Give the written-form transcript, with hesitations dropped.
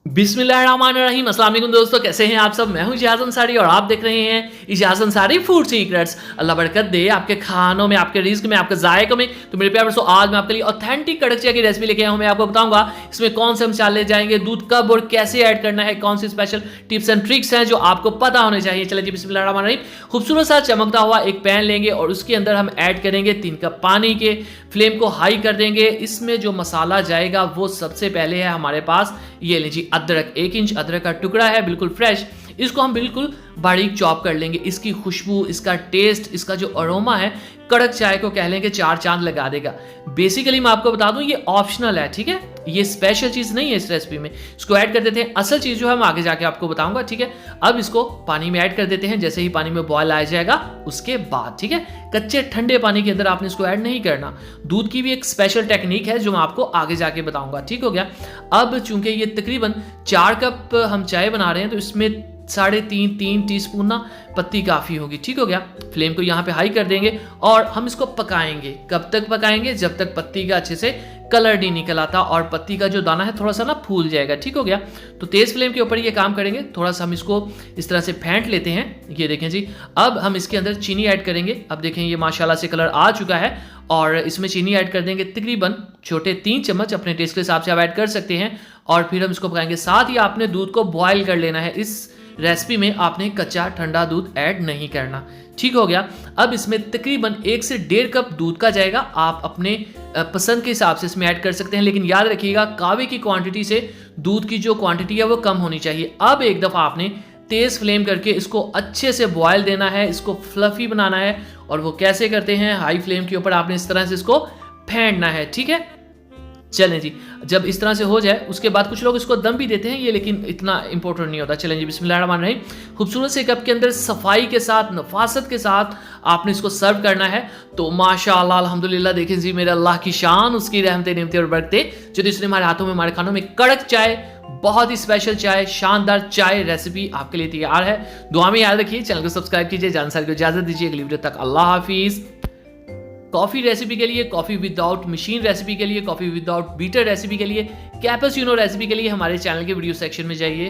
बिस्मिल्लाहिर्रहमानिर्रहीम। अस्सलाम वालेकुम दोस्तों, कैसे हैं आप सब। मैं हूं इजाज़ अंसारी और आप देख रहे हैं इजाज़ अंसारी फूड सीक्रेट्स। अल्लाह बरकत दे आपके खानों में, आपके रिज़्क में, आपके जायकों में। तो मेरे प्यारे दोस्तों, आज मैं आपके लिए ऑथेंटिक कड़क चाय की रेसिपी लेके आया हूं। मैं आपको बताऊंगा इसमें कौन से मसाले जाएंगे, दूध कब और कैसे ऐड करना है, कौन सी स्पेशल टिप्स एंड ट्रिक्स हैं जो आपको पता होने चाहिए। चलिए जी, बिस्मिल्लाहिर्रहमानिर्रहीम। खूबसूरत सा चमकता हुआ एक पैन लेंगे और उसके अंदर हम ऐड करेंगे 3 कप पानी के। फ्लेम को हाई कर देंगे। इसमें जो मसाला जाएगा वो सबसे पहले है हमारे पास, ये लीजिए अदरक। 1 इंच अदरक का टुकड़ा है, बिल्कुल फ्रेश। इसको हम बिल्कुल बारीक चॉप कर लेंगे। इसकी खुशबू, इसका टेस्ट, इसका जो अरोमा है, कड़क चाय को कह लेंगे 4 चांद लगा देगा। बेसिकली मैं आपको बता दूं, ये ऑप्शनल है, ठीक है, ये स्पेशल चीज नहीं है इस रेसिपी में। इसको ऐड कर देते हैं। असल चीज जो है मैं आगे जाके आपको बताऊंगा, ठीक है। अब इसको पानी में ऐड कर देते हैं। जैसे ही पानी में बॉयल आ जाएगा उसके बाद, ठीक है, कच्चे ठंडे पानी के अंदर आपने इसको ऐड नहीं करना। दूध की भी एक स्पेशल टेक्निक है जो मैं आपको आगे जाके बताऊंगा, ठीक हो गया। अब चूंकि ये तकरीबन 4 कप हम चाय बना रहे हैं तो इसमें 3.5 टीस्पून ना पत्ती काफ़ी होगी, ठीक हो गया। फ्लेम को यहाँ पे हाई कर देंगे और हम इसको पकाएंगे। कब तक पकाएंगे? जब तक पत्ती का अच्छे से कलर नहीं निकल आता और पत्ती का जो दाना है थोड़ा सा ना फूल जाएगा, ठीक हो गया। तो तेज फ्लेम के ऊपर ये काम करेंगे। थोड़ा सा हम इसको इस तरह से फेंट लेते हैं। ये देखें जी। अब हम इसके अंदर चीनी ऐड करेंगे। अब देखें ये माशाल्लाह से कलर आ चुका है और इसमें चीनी ऐड कर देंगे तकरीबन छोटे 3 चम्मच। अपने टेस्ट के हिसाब से आप ऐड कर सकते हैं और फिर हम इसको पकाएंगे। साथ ही आपने दूध को बॉयल कर लेना है। इस रेसिपी में आपने कच्चा ठंडा दूध ऐड नहीं करना, ठीक हो गया। अब इसमें तकरीबन 1 से 1.5 कप दूध का जाएगा। आप अपने पसंद के हिसाब से इसमें ऐड कर सकते हैं, लेकिन याद रखिएगा कावे की क्वांटिटी से दूध की जो क्वांटिटी है वो कम होनी चाहिए। अब एक दफ़ा आपने तेज फ्लेम करके इसको अच्छे से बॉयल देना है, इसको फ्लफी बनाना है। और वो कैसे करते हैं? हाई फ्लेम के ऊपर आपने इस तरह से इसको फेंटना है, ठीक है। चलें जी, जब इस तरह से हो जाए उसके बाद कुछ लोग इसको दम भी देते हैं, ये लेकिन इतना इंपॉर्टेंट नहीं होता। चलें जी, बिस्मिल्लाहिर्रहमानिर्रहीम। खूबसूरत से कप के अंदर सफाई के साथ, नफासत के साथ आपने इसको सर्व करना है। तो माशाअल्लाह, अल्हम्दुलिल्लाह, देखें जी, मेरे अल्लाह की शान, उसकी रहमतें, नेमतें और बरकतें जो इसने हमारे हाथों में, हमारे खानों में कड़क चाय, बहुत ही स्पेशल चाय, शानदार चाय रेसिपी आपके लिए तैयार है। दुआ में याद रखिए, चैनल को सब्सक्राइब कीजिए। जानसारी को इजाजत दीजिए। अगली वीडियो तक अल्लाह हाफिज़। कॉफ़ी रेसिपी के लिए, कॉफ़ी विदाउट मशीन रेसिपी के लिए, कॉफ़ी विदाउट बीटर रेसिपी के लिए, कैपेचिनो रेसिपी के लिए हमारे चैनल के वीडियो सेक्शन में जाइए।